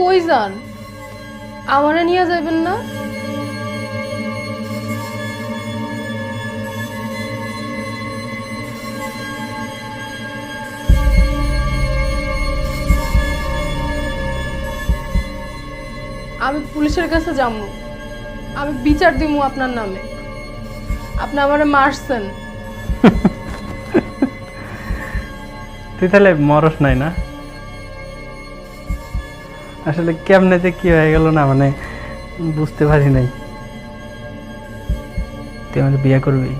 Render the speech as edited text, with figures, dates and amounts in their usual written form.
কই যান? আমারে নিয়ে যাবেন না? আমি পুলিশের কাছে যাবো, আমি বিচার দিমু আপনার নামে। আপনি আমারে মারছেন। তুই তাহলে মরস নাই না? আসলে কেমনে যে কি হয়ে গেল না, মানে বুঝতে পারি নাই। তুই আমাকে বিয়ে করবি?